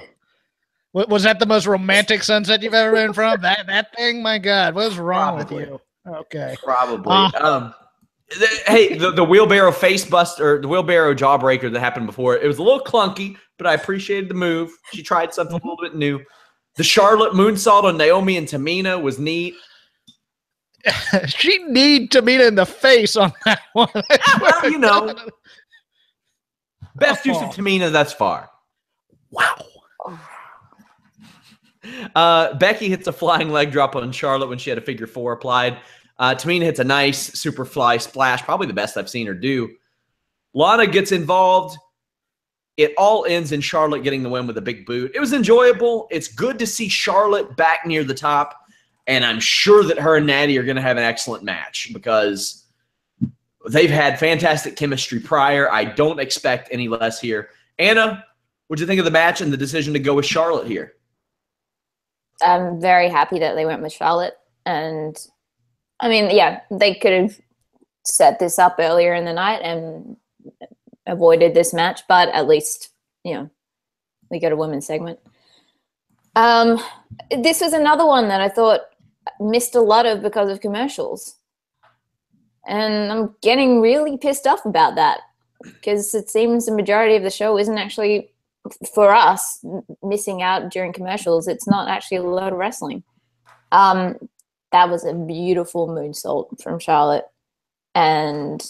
Was that the most romantic sunset you've ever been from? That thing? My God, what's wrong with you? Okay. Probably. Hey, the wheelbarrow face buster, the wheelbarrow jawbreaker that happened before, it was a little clunky, but I appreciated the move. She tried something a little bit new. The Charlotte moonsault on Naomi and Tamina was neat. She kneed Tamina in the face on that one. Well, you know, best use of Tamina thus far. Wow. Becky hits a flying leg drop on Charlotte when she had a figure four applied. Tamina hits a nice superfly splash, probably the best I've seen her do. Lana gets involved. It all ends in Charlotte getting the win with a big boot. It was enjoyable. It's good to see Charlotte back near the top, and I'm sure that her and Natty are going to have an excellent match because they've had fantastic chemistry prior. I don't expect any less here. Anna, what'd you think of the match and the decision to go with Charlotte here? I'm very happy that they went with Charlotte. And, I mean, yeah, they could have set this up earlier in the night and avoided this match, but at least, you know, we got a women's segment. This was another one that I thought missed a lot of because of commercials. And I'm getting really pissed off about that because it seems the majority of the show isn't actually, for us, missing out during commercials. It's not actually a lot of wrestling. That was a beautiful moonsault from Charlotte. And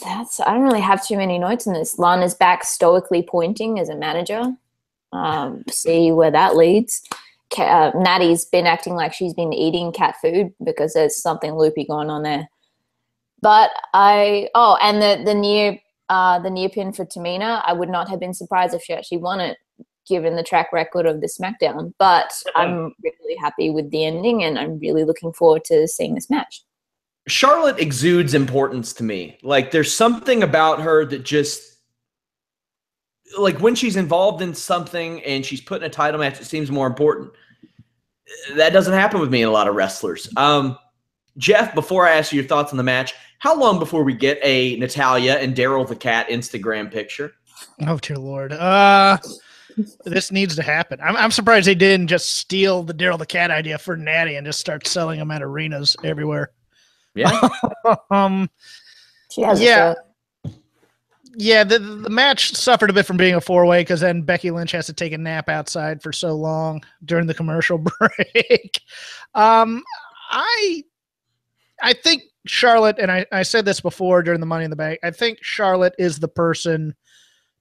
I don't really have too many notes in this. Lana's back stoically pointing as a manager. See where that leads. Natty's been acting like she's been eating cat food because there's something loopy going on there. But and the near pin for Tamina, I would not have been surprised if she actually won it, given the track record of the Smackdown. But I'm really happy with the ending, and I'm really looking forward to seeing this match. Charlotte exudes importance to me. Like, there's something about her that just, like, when she's involved in something and she's put in a title match, it seems more important. That doesn't happen with me and a lot of wrestlers. Jeff, before I ask you your thoughts on the match, how long before we get a Natalya and Daryl the Cat Instagram picture? Oh, dear Lord. This needs to happen. I'm surprised they didn't just steal the Daryl the Cat idea for Natty and just start selling them at arenas everywhere. Yeah. She has a Yeah. shirt. Yeah, the match suffered a bit from being a 4-way because then Becky Lynch has to take a nap outside for so long during the commercial break. I think Charlotte, and I said this before during the Money in the Bank, I think Charlotte is the person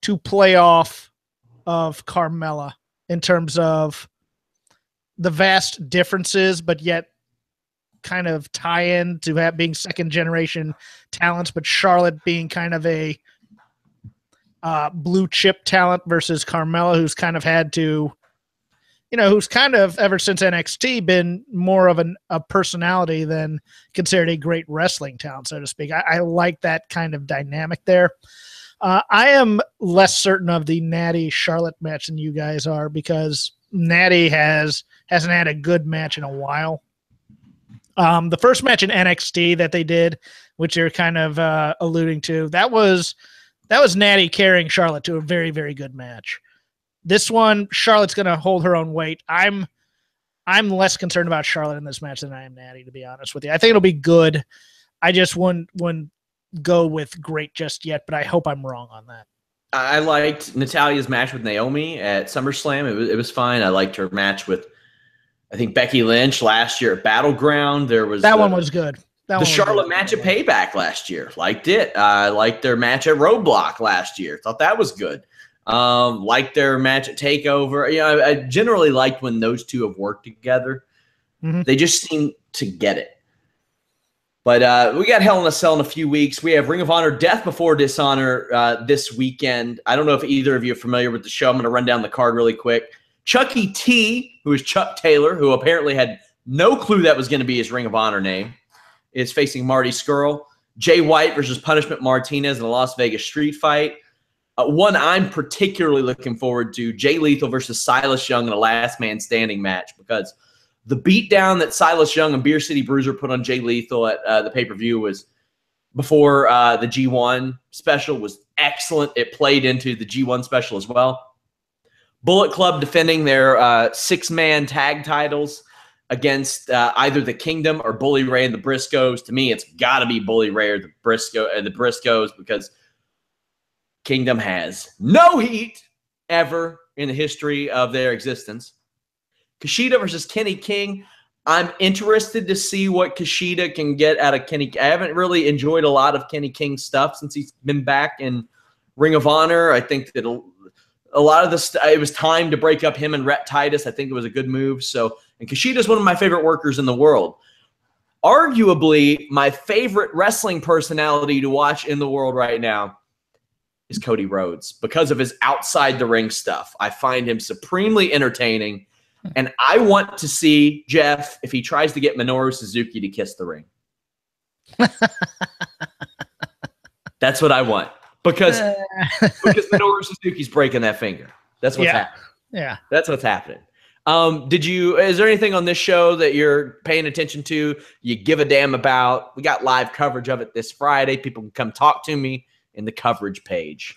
to play off of Carmella in terms of the vast differences, but yet kind of tie-in to that being second-generation talents, but Charlotte being kind of a blue chip talent versus Carmella, who's kind of had to, who's kind of ever since NXT been more of a personality than considered a great wrestling talent, so to speak. I like that kind of dynamic there. I am less certain of the Natty Charlotte match than you guys are because Natty hasn't had a good match in a while. The first match in NXT that they did, which you're kind of alluding to, that was Natty carrying Charlotte to a very, very good match. This one, Charlotte's going to hold her own weight. I'm less concerned about Charlotte in this match than I am Natty, to be honest with you. I think it'll be good. I just wouldn't go with great just yet, but I hope I'm wrong on that. I liked Natalia's match with Naomi at SummerSlam. It was fine. I liked her match with, I think, Becky Lynch last year at Battleground. One was good. The Charlotte match at Payback last year. Liked it. I liked their match at Roadblock last year. Thought that was good. Liked their match at TakeOver. I generally liked when those two have worked together. Mm-hmm. They just seem to get it. But we got Hell in a Cell in a few weeks. We have Ring of Honor Death Before Dishonor this weekend. I don't know if either of you are familiar with the show. I'm going to run down the card really quick. Chucky T, who is Chuck Taylor, who apparently had no clue that was going to be his Ring of Honor name, is facing Marty Scurll. Jay White versus Punishment Martinez in a Las Vegas street fight. One I'm particularly looking forward to, Jay Lethal versus Silas Young in a last man standing match, because the beatdown that Silas Young and Beer City Bruiser put on Jay Lethal at the pay-per-view was before the G1 special was excellent. It played into the G1 special as well. Bullet Club defending their 6-man tag titles against either the Kingdom or Bully Ray and the Briscoes. To me, it's got to be Bully Ray or the Briscoes, because Kingdom has no heat ever in the history of their existence. Kushida versus Kenny King. I'm interested to see what Kushida can get out of Kenny. I haven't really enjoyed a lot of Kenny King's stuff since he's been back in Ring of Honor. I think that a lot of this, it was time to break up him and Rhett Titus. I think it was a good move. And Kushida's one of my favorite workers in the world. Arguably, my favorite wrestling personality to watch in the world right now is Cody Rhodes because of his outside the ring stuff. I find him supremely entertaining. And I want to see Jeff if he tries to get Minoru Suzuki to kiss the ring. That's what I want. Because Minoru Suzuki's breaking that finger. That's what's happening. Yeah. That's what's happening. Is there anything on this show that you're paying attention to, you give a damn about? We got live coverage of it this Friday. People can come talk to me in the coverage page.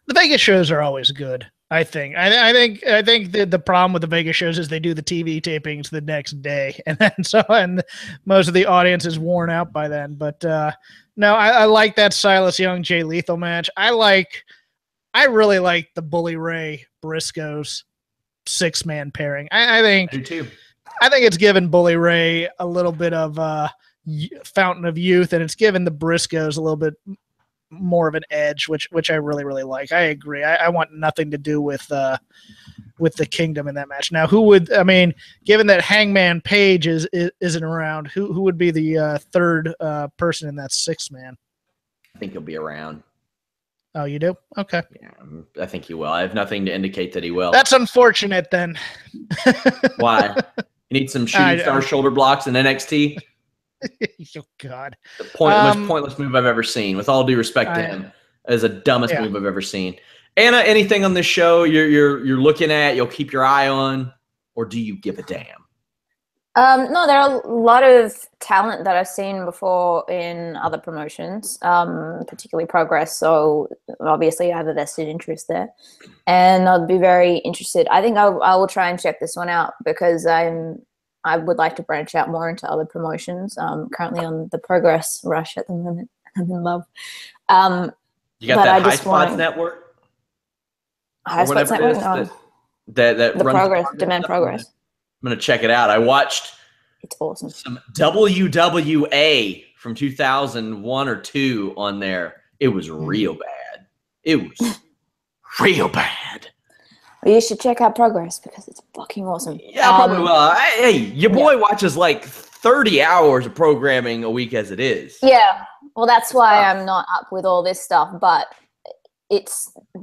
The Vegas shows are always good. I think the problem with the Vegas shows is they do the TV tapings the next day, and most of the audience is worn out by then. But no, I like that Silas Young Jay Lethal match. I really like the Bully Ray Briscoes 6-man pairing. I do too. I think it's given Bully Ray a little bit of fountain of youth, and it's given the Briscoes a little bit more of an edge, which I really, really like. I agree. I want nothing to do with the Kingdom in that match. Now, given that Hangman Page isn't around, who would be the third person in that 6-man? I think he'll be around. Oh, you do? Okay. Yeah, I think he will. I have nothing to indicate that he will. That's unfortunate then. Why? You need some shooting star shoulder blocks in NXT? Oh, God. The most pointless move I've ever seen. With all due respect to him, is the dumbest move I've ever seen. Anna, anything on this show you're looking at, you'll keep your eye on, or do you give a damn? No, there are a lot of talent that I've seen before in other promotions, particularly Progress. So obviously I have a vested interest there, and I'd be very interested. I think I will try and check this one out because I would like to branch out more into other promotions. Currently on the Progress rush at the moment. I'm in love. You got that High Spots Network? High Spots Network? That the runs Progress, Demand Progress. I'm going to check it out. I watched it's awesome. Some WWA from 2001 or 2 on there. It was real bad. It was real bad. Well, you should check out Progress because it's fucking awesome. Yeah, probably will. Hey, your boy watches like 30 hours of programming a week as it is. Yeah. Well, that's why I'm not up with all this stuff, but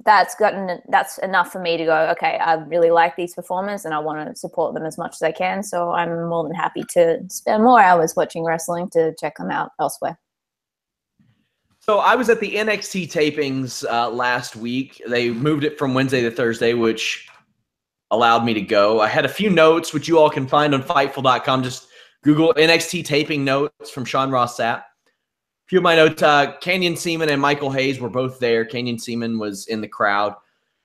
that's enough for me to go, okay, I really like these performers and I want to support them as much as I can. So I'm more than happy to spend more hours watching wrestling to check them out elsewhere. So I was at the NXT tapings last week. They moved it from Wednesday to Thursday, which allowed me to go. I had a few notes, which you all can find on Fightful.com. Just Google NXT taping notes from Sean Ross Sapp. A few of my notes, Canyon Seaman and Michael Hayes were both there. Canyon Seaman was in the crowd.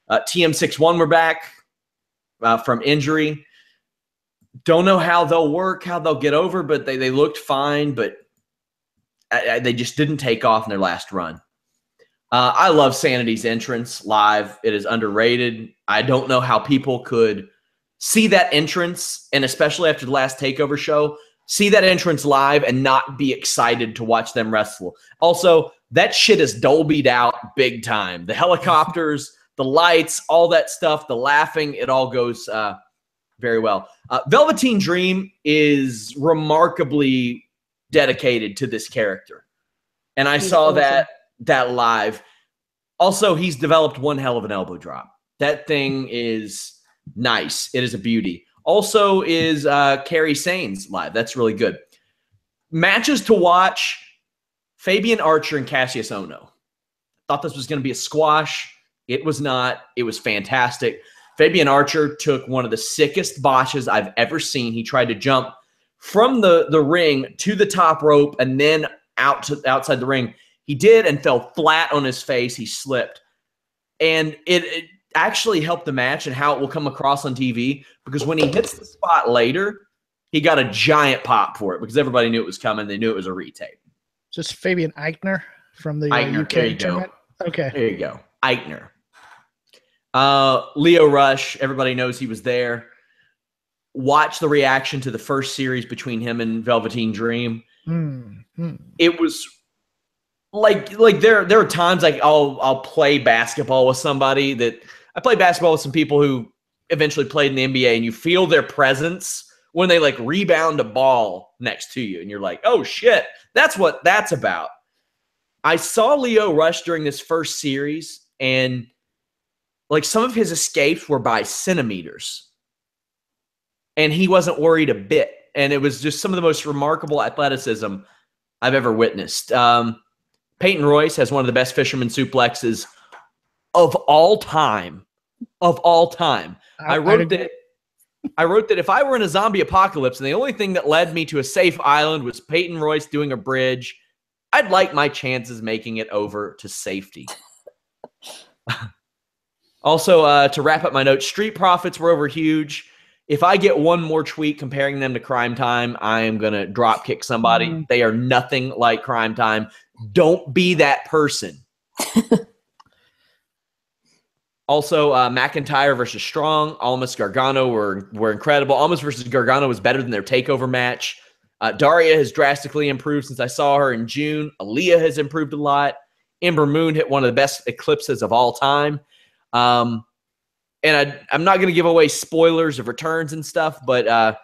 TM61 were back from injury. Don't know how they'll work, how they'll get over, but they looked fine, but they just didn't take off in their last run. I love Sanity's entrance live. It is underrated. I don't know how people could see that entrance, and especially after the last TakeOver show, see that entrance live and not be excited to watch them wrestle. Also, that shit is Dolby'd out big time. The helicopters, the lights, all that stuff, the laughing, it all goes very well. Velveteen Dream is remarkably dedicated to this character. And I saw that live. Also, he's developed one hell of an elbow drop. That thing is nice. It is a beauty. Also is Kerry Sains live. That's really good. Matches to watch, Fabian Archer and Cassius Ohno. Thought this was going to be a squash. It was not. It was fantastic. Fabian Archer took one of the sickest botches I've ever seen. He tried to jump from the ring to the top rope and then outside the ring. He did and fell flat on his face. He slipped. And it actually helped the match and how it will come across on TV, because when he hits the spot later, he got a giant pop for it because everybody knew it was coming. They knew it was a retape. Just Fabian Eichner from the Eichner, UK tournament. Okay. There you go. Eichner. Leo Rush, everybody knows he was there. Watch the reaction to the first series between him and Velveteen Dream. It was like there are times like I'll play basketball with somebody that I play basketball with some people who eventually played in the NBA, and you feel their presence when they like rebound a ball next to you, and you're like, oh shit, that's what that's about. I saw Leo Rush during this first series, and like some of his escapes were by centimeters, and he wasn't worried a bit. And it was just some of the most remarkable athleticism I've ever witnessed. Peyton Royce has one of the best fisherman suplexes of all time. Of all time. I wrote that if I were in a zombie apocalypse and the only thing that led me to a safe island was Peyton Royce doing a bridge, I'd like my chances making it over to safety. Also, to wrap up my notes, Street Profits were over huge. If I get one more tweet comparing them to Crime Time, I am going to drop kick somebody. They are nothing like Crime Time. Don't be that person. Also, McIntyre versus Strong, Almas Gargano were incredible. Almas versus Gargano was better than their TakeOver match. Daria has drastically improved since I saw her in June. Aaliyah has improved a lot. Ember Moon hit one of the best eclipses of all time. And I'm not going to give away spoilers of returns and stuff, but I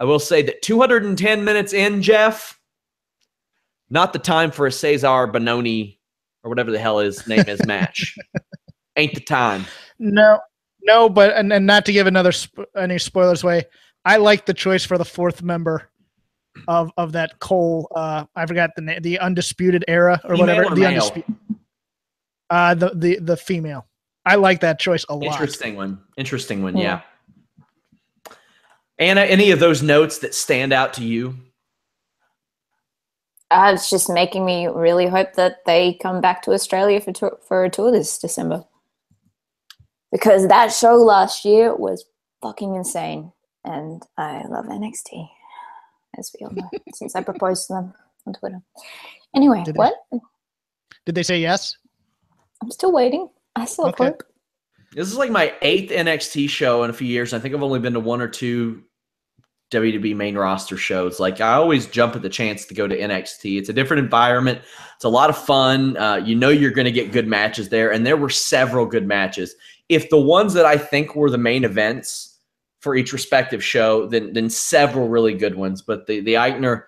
will say that 210 minutes in, Jeff, not the time for a Cesar Bononi or whatever the hell his name is match. Ain't the time. No, but and not to give any spoilers away, I like the choice for the fourth member of that Cole. I forgot the name, the Undisputed Era or Female whatever. Or The male? Undisputed. The female. I like that choice a lot. Interesting one. Yeah. Anna, any of those notes that stand out to you? It's just making me really hope that they come back to Australia for a tour this December. Because that show last year was fucking insane. And I love NXT, as we all know, since I proposed to them on Twitter. Anyway, Did they say yes? I'm still waiting. I still have hope. This is like my 8th NXT show in a few years. I think I've only been to 1 or 2 WWE main roster shows. Like, I always jump at the chance to go to NXT. It's a different environment. It's a lot of fun. You know you're going to get good matches there, and there were several good matches. If the ones that I think were the main events for each respective show, then several really good ones. But the Eichner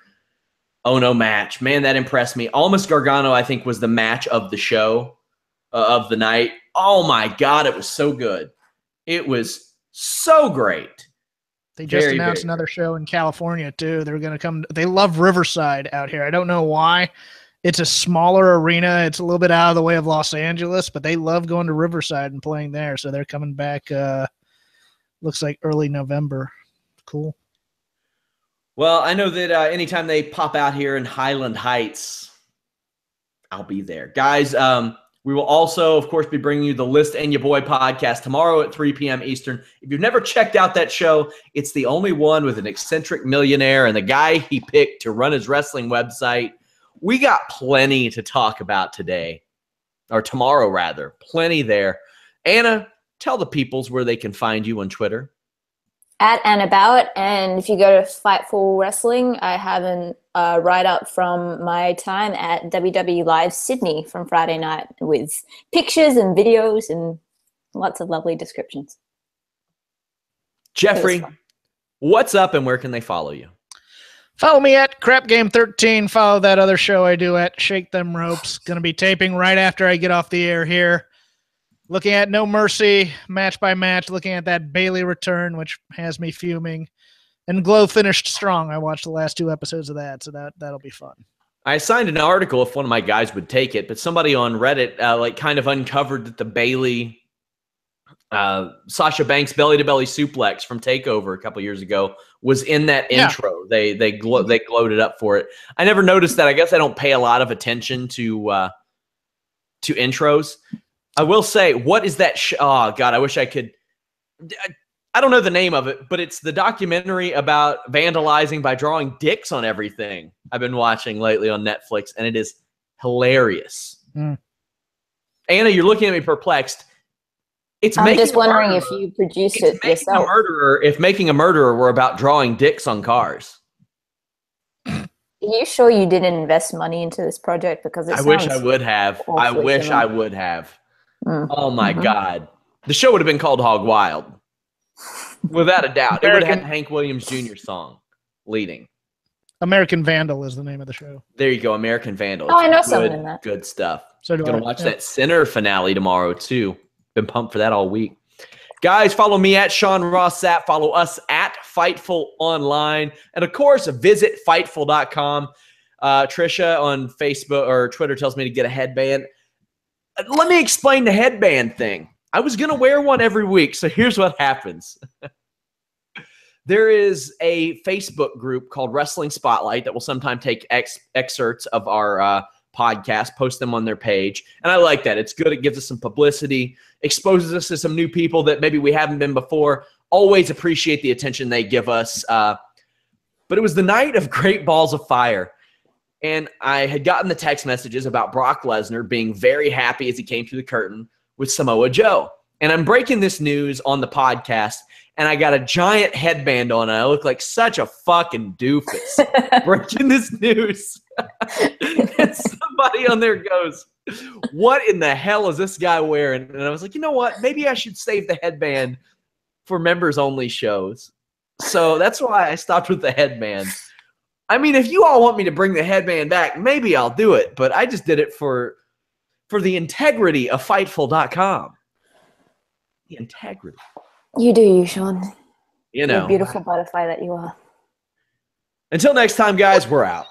Ono match, man, that impressed me. Almas Gargano, I think, was the match of the show, of the night. Oh, my God, it was so good. It was so great. They just announced another show in California, too. They're going to come. They love Riverside out here. I don't know why. It's a smaller arena. It's a little bit out of the way of Los Angeles, but they love going to Riverside and playing there. So they're coming back, looks like early November. Cool. Well, I know that anytime they pop out here in Highland Heights, I'll be there. Guys, we will also, of course, be bringing you the List and Your Boy podcast tomorrow at 3 p.m. Eastern. If you've never checked out that show, it's the only one with an eccentric millionaire and the guy he picked to run his wrestling website. We got plenty to talk about today, or tomorrow, rather. Plenty there. Anna, tell the peoples where they can find you on Twitter. At Anna Bauert, and if you go to Fightful Wrestling, I have a write-up from my time at WWE Live Sydney from Friday night with pictures and videos and lots of lovely descriptions. Jeffrey, what's up and where can they follow you? Follow me at Crap Game 13. Follow that other show I do at Shake Them Ropes. Going to be taping right after I get off the air here. Looking at No Mercy, match by match, looking at that Bayley return, which has me fuming. And Glow finished strong. I watched the last 2 episodes of that, so that'll be fun. I assigned an article if one of my guys would take it, but somebody on Reddit kind of uncovered that the Bayley Sasha Banks belly-to-belly suplex from TakeOver a couple years ago was in that intro. They glowed it up for it. I never noticed that. I guess I don't pay a lot of attention to intros. I will say, what is that? Oh, God, I wish I could. I don't know the name of it, but it's the documentary about vandalizing by drawing dicks on everything I've been watching lately on Netflix, and it is hilarious. Anna, you're looking at me perplexed. I'm just wondering if you produced it yourself. If Making a Murderer were about drawing dicks on cars. Are you sure you didn't invest money into this project? Because I wish I would have. I wish I would have. Oh my God. The show would have been called Hog Wild. Without a doubt. It would have had Hank Williams Jr. song leading. American Vandal is the name of the show. There you go, American Vandal. Oh, I know something in that. Good stuff. So I'm going to watch that Sinner finale tomorrow, too. Been pumped for that all week. Guys, follow me at Sean Ross Sapp. Follow us at Fightful Online. And, of course, visit Fightful.com. Trisha on Facebook or Twitter tells me to get a headband. Let me explain the headband thing. I was going to wear one every week, so here's what happens. There is a Facebook group called Wrestling Spotlight that will sometimes take excerpts of our podcast, post them on their page. And I like that. It's good. It gives us some publicity, exposes us to some new people that maybe we haven't been before. Always appreciate the attention they give us. But it was the night of Great Balls of Fire. And I had gotten the text messages about Brock Lesnar being very happy as he came through the curtain with Samoa Joe. And I'm breaking this news on the podcast, and I got a giant headband on, and I look like such a fucking doofus breaking this news. And somebody on there goes, what in the hell is this guy wearing? And I was like, you know what? Maybe I should save the headband for members-only shows. So that's why I stopped with the headband. I mean, if you all want me to bring the headband back, maybe I'll do it. But I just did it for the integrity of Fightful.com. The integrity. You do, you, Sean. You know. The beautiful butterfly that you are. Until next time, guys, we're out.